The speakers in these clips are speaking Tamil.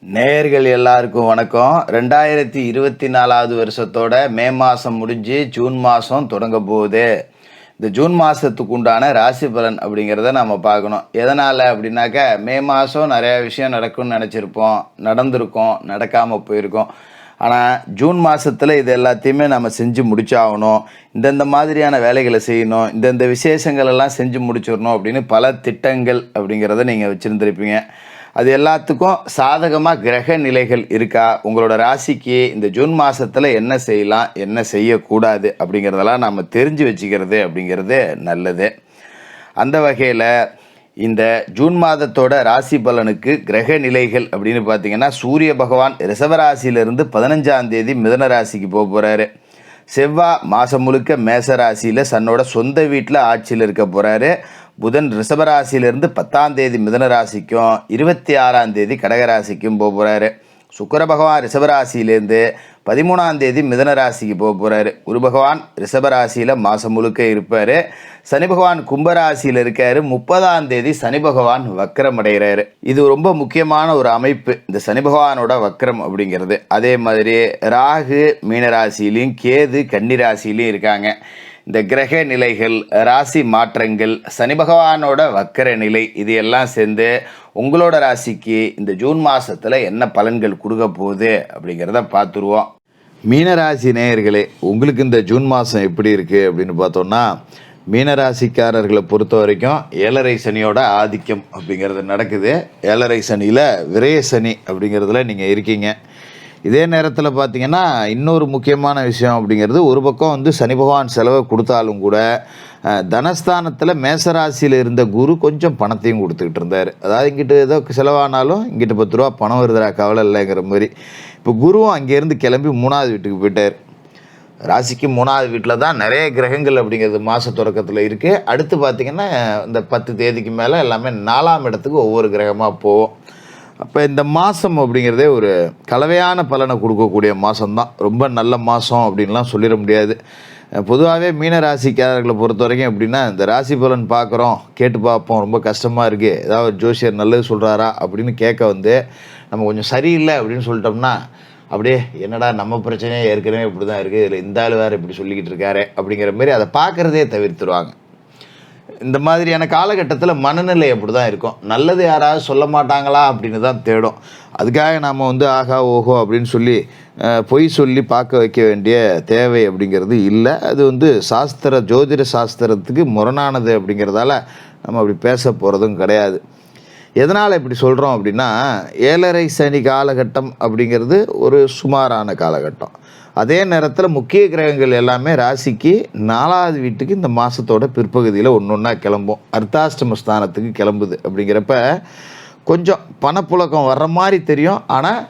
நேயர்கள் எல்லாருக்கும் வணக்கம். 2024வது வருஷத்தோட மே மாதம் முடிஞ்சு ஜூன் மாதம் தொடங்க போகுது. இந்த ஜூன் மாதத்துக்கு உண்டான ராசி பலன் அப்படிங்கிறத நம்ம பார்க்கணும். எதனால் அப்படின்னாக்க, மே மாதம் நிறையா விஷயம் நடக்கும்னு நினச்சிருப்போம், நடந்திருக்கோம், நடக்காமல் போயிருக்கோம். ஆனால் ஜூன் மாதத்தில் இது எல்லாத்தையுமே நம்ம செஞ்சு முடிச்சாகணும், இந்தந்த மாதிரியான வேலைகளை செய்யணும், இந்தந்த விசேஷங்கள் எல்லாம் செஞ்சு முடிச்சிடணும் அப்படின்னு பல திட்டங்கள் அப்படிங்கிறத நீங்கள் வச்சுருந்துருப்பீங்க. அது எல்லாத்துக்கும் சாதகமாக கிரக நிலைகள் இருக்கா, உங்களோட ராசிக்கு இந்த ஜூன் மாதத்தில் என்ன செய்யலாம், என்ன செய்யக்கூடாது அப்படிங்கிறதெல்லாம் நம்ம தெரிஞ்சு வச்சுக்கிறது அப்படிங்கிறது நல்லது. அந்த வகையில் இந்த ஜூன் மாதத்தோட ராசி பலனுக்கு கிரக நிலைகள் அப்படின்னு பார்த்தீங்கன்னா, சூரிய பகவான் ரிஷபராசியிலிருந்து 15ஆம் தேதி மிதுன ராசிக்கு போக போகிறாரு. செவ்வாய் மாதம் முழுக்க மேச ராசியில் தன்னோட சொந்த வீட்டில் ஆட்சியில் இருக்க போகிறாரு. புதன் ரிஷபராசியிலிருந்து 10ஆம் தேதி மிதுன ராசிக்கும் 26ஆம் தேதி கடகராசிக்கும் போக போகிறாரு. சுக்கிர பகவான் ரிஷபராசியிலேருந்து 13ஆம் தேதி மிதுன ராசிக்கு போக போகிறாரு. குரு பகவான் ரிஷபராசியில் மாதம் முழுக்க இருப்பார். சனி பகவான் கும்பராசியில் இருக்கார். 30ஆம் தேதி சனி பகவான் வக்கரம் அடைகிறாரு. இது ரொம்ப முக்கியமான ஒரு அமைப்பு, இந்த சனி பகவானோட வக்கரம் அப்படிங்கிறது. அதே மாதிரி ராகு மீனராசிலையும் கேது கன்னிராசிலையும் இருக்காங்க. இந்த கிரக நிலைகள், ராசி மாற்றங்கள், சனி பகவானோட வக்கர நிலை, இது எல்லாம் சேர்ந்து உங்களோட ராசிக்கு இந்த ஜூன் மாதத்தில் என்ன பலன்கள் கொடுக்க போகுது அப்படிங்கிறத பார்த்துருவோம். மீனராசி நேயர்களே, உங்களுக்கு இந்த ஜூன் மாதம் எப்படி இருக்குது அப்படின்னு பார்த்தோன்னா, மீனராசிக்காரர்களை பொறுத்த வரைக்கும் 7.5 சனியோட ஆதிக்கம் அப்படிங்கிறது நடக்குது. 7.5 சனியில் விரய சனி அப்படிங்கிறதுல நீங்கள் இருக்கீங்க. இதே நேரத்தில் பார்த்தீங்கன்னா, இன்னொரு முக்கியமான விஷயம் அப்படிங்கிறது, ஒரு பக்கம் சனி பகவான் செலவை கொடுத்தாலும் கூட தனஸ்தானத்தில் மேசராசியில் இருந்த குரு கொஞ்சம் பணத்தையும் கொடுத்துக்கிட்டு இருந்தார். அதாவது இங்கிட்டு ஏதோ செலவானாலும் இங்கிட்டு 10 ரூபா பணம் வருதுரா கவலை இல்லைங்கிற மாதிரி. இப்போ குருவும் அங்கேருந்து கிளம்பி 3ஆவது வீட்டுக்கு போயிட்டார். ராசிக்கு 3ஆவது வீட்டில் தான் நிறைய கிரகங்கள் அப்படிங்கிறது மாத தொடக்கத்தில் இருக்குது. அடுத்து பார்த்திங்கன்னா இந்த 10 தேதிக்கு மேலே எல்லாமே 4ஆம் இடத்துக்கு ஒவ்வொரு கிரகமாக போகும். அப்போ இந்த மாதம் அப்படிங்கிறதே ஒரு கலவையான பலனை கொடுக்கக்கூடிய மாதம்தான். ரொம்ப நல்ல மாதம் அப்படின்லாம் சொல்லிட முடியாது. பொதுவாகவே மீன ராசிக்காரர்களை பொறுத்த வரைக்கும் எப்படின்னா, இந்த ராசி பலன் பார்க்குறோம், கேட்டு பார்ப்போம், ரொம்ப கஷ்டமாக இருக்குது, ஏதாவது ஜோசியர் நல்லது சொல்கிறாரா அப்படின்னு கேட்க நம்ம கொஞ்சம் சரியில்லை அப்படின்னு சொல்லிட்டோம்னா, அப்படியே என்னடா நம்ம பிரச்சனையே ஏற்கனவே இப்படி தான் இருக்குது, இதில் இந்த ஆள் வேறு இப்படி சொல்லிக்கிட்டு இருக்காரு அப்படிங்கிற மாதிரி அதை பார்க்குறதே தவிர்த்துருவாங்க. இந்த மாதிரியான காலகட்டத்தில் மனநிலை அப்படி தான் இருக்கும். நல்லது யாராவது சொல்ல மாட்டாங்களா அப்படின்னு தான் தேடும். அதுக்காக நாம் ஆகா ஓஹோ அப்படின்னு சொல்லி பொய் சொல்லி பார்க்க வைக்க வேண்டிய தேவை அப்படிங்கிறது இல்லை. அது ஜோதிட சாஸ்திரத்துக்கு முரணானது அப்படிங்கிறதால நம்ம அப்படி பேச போகிறதும் கிடையாது. எதனால் இப்படி சொல்கிறோம் அப்படின்னா, 7.5 சனி காலகட்டம் அப்படிங்கிறது ஒரு சுமாரான காலகட்டம். அதே நேரத்தில் முக்கிய கிரகங்கள் எல்லாமே ராசிக்கு 4ஆவது வீட்டுக்கு இந்த மாதத்தோட பிற்பகுதியில் ஒன்றா கிளம்பும். அர்த்தாஷ்டம ஸ்தானத்துக்கு கிளம்புது. அப்படிங்கிறப்ப கொஞ்சம் பணப்புழக்கம் வர்ற மாதிரி தெரியும். ஆனால்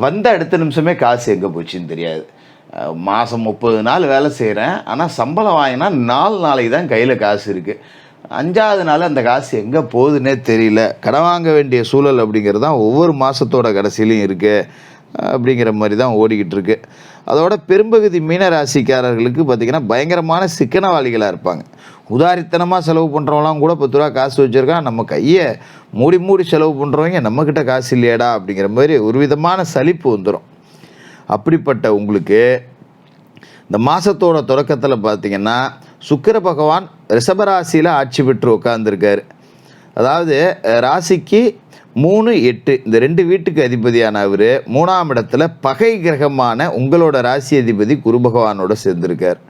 வந்த அடுத்த நிமிஷமே காசு எங்கே போச்சுன்னு தெரியாது. மாதம் 30 நாள் வேலை செய்கிறேன், ஆனால் சம்பளம் வாங்கினா 4 நாளைக்கு தான் கையில் காசு இருக்குது. 5ஆவது நாள் அந்த காசு எங்கே போகுதுன்னே தெரியல. கடன் வாங்க வேண்டிய சூழல் அப்படிங்கிறது தான் ஒவ்வொரு மாதத்தோட கடைசியிலையும் இருக்குது. அப்படிங்கிற மாதிரி தான் ஓடிக்கிட்டு இருக்கு. அதோட பெரும்பகுதி மீன ராசிக்காரர்களுக்கு பார்த்திங்கன்னா பயங்கரமான சிக்கனவாளிகளாக இருப்பாங்க. உதாரித்தனமாக செலவு பண்ணுறவங்களாம் கூட 10 ரூபா காசு வச்சுருக்கான், நம்ம கையை மூடி செலவு பண்ணுறவங்க நம்மக்கிட்ட காசு இல்லையாடா அப்படிங்கிற மாதிரி ஒரு விதமான சலிப்பு வந்துடும். அப்படிப்பட்ட உங்களுக்கு இந்த மாதத்தோட தொடக்கத்தில் பார்த்திங்கன்னா, சுக்கிர பகவான் ரிஷபராசியில் ஆட்சி பெற்று உட்காந்துருக்காரு. அதாவது ராசிக்கு 3, 8 இந்த 2 வீட்டுக்கு அதிபதியான அவர் 3ஆம் இடத்துல பகை கிரகமான உங்களோட ராசி அதிபதி குரு பகவானோட சேர்ந்திருக்கார்.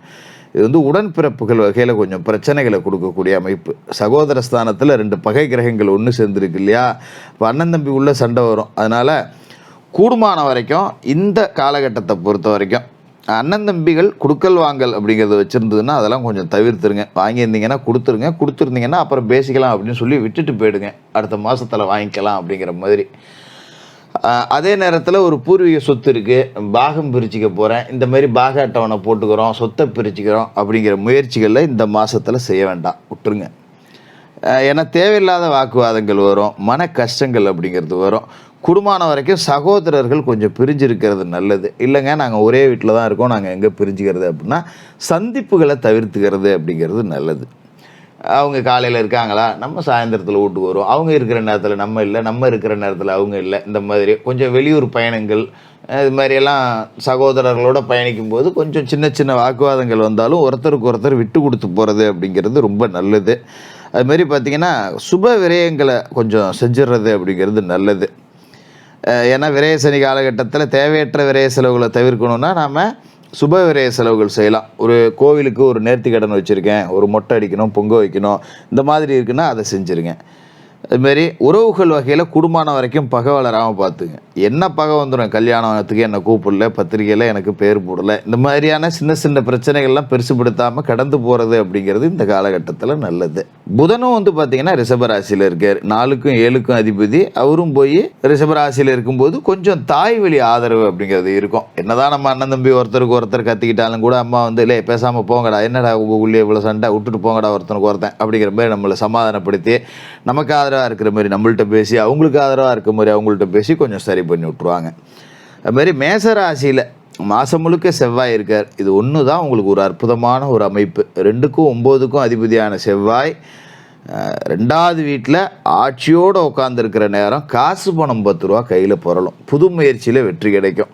இது உடன்பிறப்புகள் வகையில் கொஞ்சம் பிரச்சனைகளை கொடுக்கக்கூடிய அமைப்பு. சகோதர ஸ்தானத்தில் 2 பகை கிரகங்கள் ஒன்று சேர்ந்துருக்கு இல்லையா, இப்போ அண்ணன் தம்பி உள்ள சண்டை வரும். அதனால் கூடுமான வரைக்கும் இந்த காலகட்டத்தை பொறுத்த வரைக்கும் அண்ணன் தம்பிகள் கொடுக்கல் வாங்கல் அப்படிங்கிறத வச்சுருந்ததுன்னா அதெல்லாம் கொஞ்சம் தவிர்த்துருங்க. வாங்கியிருந்தீங்கன்னா கொடுத்துருந்தீங்கன்னா அப்புறம் பேசிக்கலாம் அப்படின்னு சொல்லி விட்டுட்டு போயிடுங்க. அடுத்த மாதத்தில் வாங்கிக்கலாம் அப்படிங்கிற மாதிரி. அதே நேரத்தில் ஒரு பூர்வீக சொத்து இருக்குது, பாகம் பிரிச்சுக்க போகிறேன், இந்த மாதிரி பாக அட்டவணை போட்டுக்கிறோம், சொத்தை பிரிச்சுக்கிறோம் அப்படிங்கிற முயற்சிகளில் இந்த மாதத்தில் செய்ய வேண்டாம், விட்டுருங்க. ஏன்னா தேவையில்லாத வாக்குவாதங்கள் வரும், மன கஷ்டங்கள் அப்படிங்கிறது வரும். குடும்பமான வரைக்கும் சகோதரர்கள் கொஞ்சம் பிரிஞ்சிருக்கிறது நல்லது. இல்லைங்க நாங்கள் ஒரே வீட்டில் தான் இருக்கோம், நாங்கள் எங்கே பிரிஞ்சுக்கிறது அப்படின்னா சந்திப்புகளை தவிர்த்துக்கிறது அப்படிங்கிறது நல்லது. அவங்க காலையில் இருக்காங்களா, நம்ம சாயந்தரத்தில் வீட்டுக்கு வருவோம். அவங்க இருக்கிற நேரத்தில் நம்ம இல்லை, நம்ம இருக்கிற நேரத்தில் அவங்க இல்லை. இந்த மாதிரி கொஞ்சம் வெளியூர் பயணங்கள் இது மாதிரியெல்லாம் சகோதரர்களோடு பயணிக்கும்போது கொஞ்சம் சின்ன சின்ன வாக்குவாதங்கள் வந்தாலும் ஒருத்தருக்கு ஒருத்தர் விட்டு கொடுத்து போகிறது அப்படிங்கிறது ரொம்ப நல்லது. அதுமாரி பார்த்திங்கன்னா சுப விரயங்களை கொஞ்சம் செஞ்சிடுறது அப்படிங்கிறது நல்லது. ஏன்னா விரய சனி காலகட்டத்தில் தேவையற்ற விரய செலவுகளை தவிர்க்கணுன்னா நாம் சுப விரய செலவுகள் செய்யலாம். ஒரு கோவிலுக்கு ஒரு நேர்த்தி கடன் வச்சுருக்கேன், ஒரு மொட்டை அடிக்கணும், பொங்க வைக்கணும், இந்த மாதிரி இருக்குன்னா அதை செஞ்சுருங்க. அதுமாரி உறவுகள் வகையில் குடும்பமான வரைக்கும் பகை வளராமல் பார்த்துங்க. என்ன பகை வந்துடும், கல்யாணத்துக்கு என்னை கூப்பிடல, பத்திரிகையில் எனக்கு பேர் போடலை, இந்த மாதிரியான சின்ன சின்ன பிரச்சனைகள்லாம் பெருசுப்படுத்தாமல் கடந்து போகிறது அப்படிங்கிறது இந்த காலகட்டத்தில் நல்லது. புதனும் பார்த்திங்கன்னா ரிஷபராசியில் இருக்கார். 4க்கும் 7க்கும் அதிபதி. அவரும் போய் ரிஷபராசியில் இருக்கும்போது கொஞ்சம் தாய் வழி ஆதரவு அப்படிங்கிறது இருக்கும். என்னதான் நம்ம அண்ணன் தம்பி ஒருத்தருக்கு ஒருத்தர் கத்திக்கிட்டாலும் கூட அம்மா இல்லை பேசாமல் போங்கடா, என்னடா உள்ளே இவ்வளோ சண்டை, விட்டுட்டு போங்கடா ஒருத்தனுக்கு ஒருத்தன் அப்படிங்கிற மாதிரி நம்மளை சமாதானப்படுத்தி நமக்கு ஆதரவாக இருக்கிற மாதிரி நம்மள்கிட்ட பேசி அவங்களுக்கு ஆதரவாக இருக்க மாதிரி அவங்கள்ட்ட பேசி கொஞ்சம் சரி பண்ணி விட்ருவாங்க. அதுமாதிரி மேசராசியில் மாதம் முழுக்க செவ்வாய் இருக்கார். இது ஒன்று தான் உங்களுக்கு ஒரு அற்புதமான ஒரு அமைப்பு. 2க்கும் 9க்கும் அதிபதியான செவ்வாய் 2வது வீட்டில் ஆட்சியோடு உட்காந்துருக்கிற நேரம் காசு பணம் 10 ரூபா கையில் புரளும். புது முயற்சியில் வெற்றி கிடைக்கும்.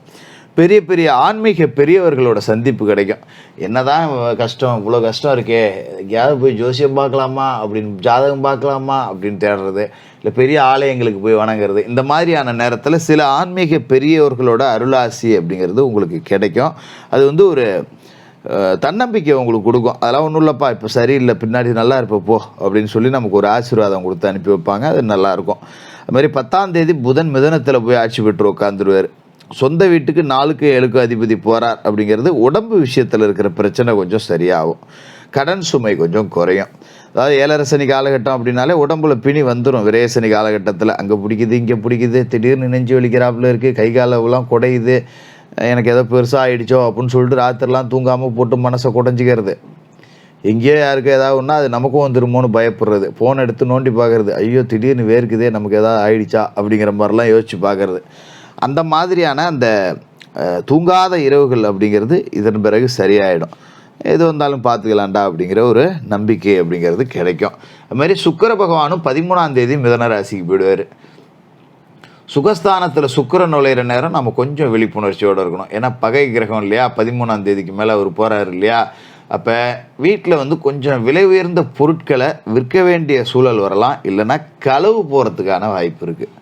பெரிய பெரிய ஆன்மீக பெரியவர்களோட சந்திப்பு கிடைக்கும். என்னதான் கஷ்டம், இவ்வளோ கஷ்டம் இருக்கே, எங்கேயாவது போய் ஜோசியம் பார்க்கலாமா அப்படின்னு, ஜாதகம் பார்க்கலாமா அப்படின்னு தேடுறது, இல்லை பெரிய ஆலயங்களுக்கு போய் வணங்குறது, இந்த மாதிரியான நேரத்தில் சில ஆன்மீக பெரியவர்களோட அருளாசி அப்படிங்கிறது உங்களுக்கு கிடைக்கும். அது ஒரு தன்னம்பிக்கை உங்களுக்கு கொடுக்கும். அதெல்லாம் ஒன்றும் இல்லைப்பா, இப்போ சரியில்லை, பின்னாடி நல்லா இருப்பப்போ அப்படின்னு சொல்லி நமக்கு ஒரு ஆசீர்வாதம் கொடுத்து அனுப்பி வைப்பாங்க. அது நல்லாயிருக்கும். அதுமாதிரி 10ஆம் தேதி புதன் மிதனத்தில் போய் ஆட்சி பெற்று உட்காந்துருவார். சொந்த வீட்டுக்கு 4க்கும் 7க்கும் அதிபதி போகிறார் அப்படிங்கிறது உடம்பு விஷயத்தில் இருக்கிற பிரச்சனை கொஞ்சம் சரியாகும். கடன் சுமை கொஞ்சம் குறையும். அதாவது 7.5 சனி காலகட்டம் அப்படின்னாலே உடம்புல பிணி வந்துடும். விரய சனி காலகட்டத்தில் அங்கே பிடிக்குது, இங்கே பிடிக்குது, திடீர்னு நெஞ்சு வலிக்கிறாப்புல இருக்குது, கை காலெல்லாம் குடையுது, எனக்கு ஏதோ பெருசாக ஆகிடுச்சோ அப்படின்னு சொல்லிட்டு ராத்திரிலாம் தூங்காமல் போட்டு மனசை குடைஞ்சிக்கிறது. எங்கேயோ யாருக்கு ஏதாவது ஒன்றா அது நமக்கும் வந்துருமோன்னு பயப்படுறது. ஃபோன் எடுத்து நோண்டி பார்க்குறது, ஐயோ திடீர்னு வேர்க்குதே, நமக்கு ஏதாவது ஆயிடுச்சா அப்படிங்கிற மாதிரிலாம் யோசித்து பார்க்குறது. அந்த மாதிரியான அந்த தூங்காத இரவுகள் அப்படிங்கிறது இதன் பிறகு சரியாயிடும். எது வந்தாலும் பார்த்துக்கலாம்டா அப்படிங்கிற ஒரு நம்பிக்கை அப்படிங்கிறது கிடைக்கும். அதுமாதிரி சுக்கிர பகவானும் 13ஆம் தேதி மிதன ராசிக்கு போயிடுவார். சுகஸ்தானத்தில் சுக்கிரன் நுழையிற நேரம் நம்ம கொஞ்சம் விழிப்புணர்ச்சியோடு இருக்கணும். ஏன்னா பகை கிரகம் இல்லையா, 13ஆம் தேதிக்கு மேலே அவர் போகிறாரு இல்லையா. அப்போ வீட்டில் கொஞ்சம் விலை உயர்ந்த பொருட்களை விற்க வேண்டிய சூழல் வரலாம், இல்லைன்னா களவு போகிறதுக்கான வாய்ப்பு இருக்குது.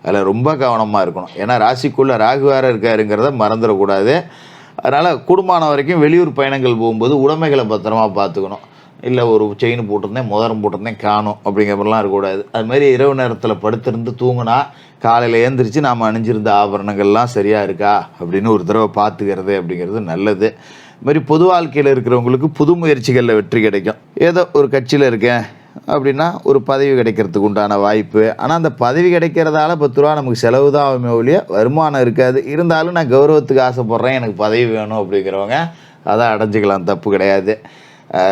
அதில் ரொம்ப கவனமாக இருக்கணும். ஏன்னா ராசிக்குள்ளே ராகு வேறு இருக்காருங்கிறத மறந்துடக்கூடாது. அதனால் குடும்பமான வரைக்கும் வெளியூர் பயணங்கள் போகும்போது உடைமைகளை பத்திரமா பார்த்துக்கணும். இல்லை ஒரு செயின் போட்டிருந்தேன், மோதிரம் போட்டிருந்தேன், காணும் அப்படிங்கிற மாதிரிலாம் இருக்கக்கூடாது. அதுமாதிரி இரவு நேரத்தில் படுத்திருந்து தூங்கினா காலையில் ஏந்திரிச்சு நாம் அணிஞ்சிருந்த ஆபரணங்கள்லாம் சரியாக இருக்கா அப்படின்னு ஒரு தடவை பார்த்துக்கிறது அப்படிங்கிறது நல்லது. இதுமாதிரி பொது வாழ்க்கையில் இருக்கிறவங்களுக்கு புது முயற்சிகளில் வெற்றி கிடைக்கும். ஏதோ ஒரு கட்சியில் இருக்கேன் அப்படின்னா ஒரு பதவி கிடைக்கிறதுக்கு உண்டான வாய்ப்பு. ஆனால் அந்த பதவி கிடைக்கிறதால 10 ரூபா நமக்கு செலவு தான் ஆகுமே ஒழிய வருமானம் இருக்காது. இருந்தாலும் நான் கௌரவத்துக்கு ஆசைப்பட்றேன், எனக்கு பதவி வேணும் அப்படிங்கிறவங்க அதை அடைஞ்சிக்கலாம், தப்பு கிடையாது.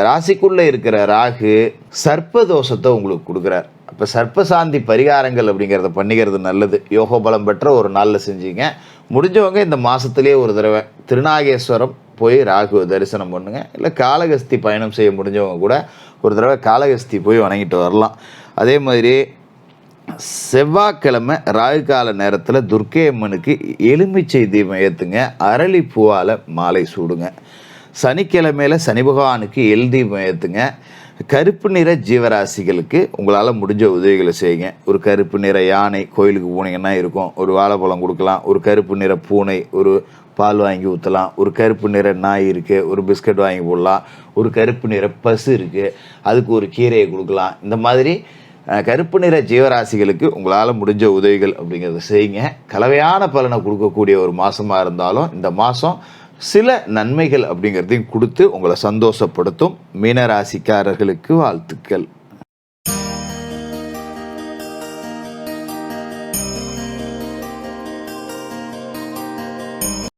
ராசிக்குள்ளே இருக்கிற ராகு சர்ப்ப தோஷத்தை உங்களுக்கு கொடுக்குறார். அப்போ சர்ப்பசாந்தி பரிகாரங்கள் அப்படிங்கிறத பண்ணிக்கிறது நல்லது. யோக பலம் பெற்ற ஒரு நாளில் செஞ்சீங்க. முடிஞ்சவங்க இந்த மாதத்துலேயே ஒரு தடவை திருநாகேஸ்வரம் போய் ராகுவை தரிசனம் பண்ணுங்க. இல்லை காளகஸ்தி பயணம் செய்ய முடிஞ்சவங்க கூட ஒரு தடவை காளகஸ்தி போய் வணங்கிட்டு வரலாம். அதே மாதிரி செவ்வாய்க்கிழமை ராகு கால நேரத்தில் துர்க்கை அம்மனுக்கு எலுமிச்சை தீபம் ஏற்றுங்க, அரளிப்பூவால் மாலை சூடுங்க. சனிக்கிழமையில் சனி பகவானுக்கு எல் தீபம் ஏற்றுங்க. கருப்பு நிற ஜீவராசிகளுக்கு உங்களால் முடிஞ்ச உதவிகளை செய்யுங்க. ஒரு கருப்பு நிற யானை கோயிலுக்கு போனீங்கன்னா இருக்கும், ஒரு வாழைப்பழம் கொடுக்கலாம். ஒரு கருப்பு நிற பூனை ஒரு பால் வாங்கி ஊற்றலாம். ஒரு கருப்பு நிற நாய் இருக்குது, ஒரு பிஸ்கட் வாங்கி போடலாம். ஒரு கருப்பு நிற பசு இருக்குது, அதுக்கு ஒரு கீரையை கொடுக்கலாம். இந்த மாதிரி கருப்பு நிற ஜீவராசிகளுக்கு உங்களால் முடிஞ்ச உதவிகள் அப்படிங்கிறத செய்யுங்க. கலவையான பலனை கொடுக்கக்கூடிய ஒரு மாதமாக இருந்தாலும் இந்த மாதம் சில நன்மைகள் அப்படிங்கிறதையும் கொடுத்து உங்களை சந்தோஷப்படுத்தும். மீனராசிக்காரர்களுக்கு வாழ்த்துக்கள்.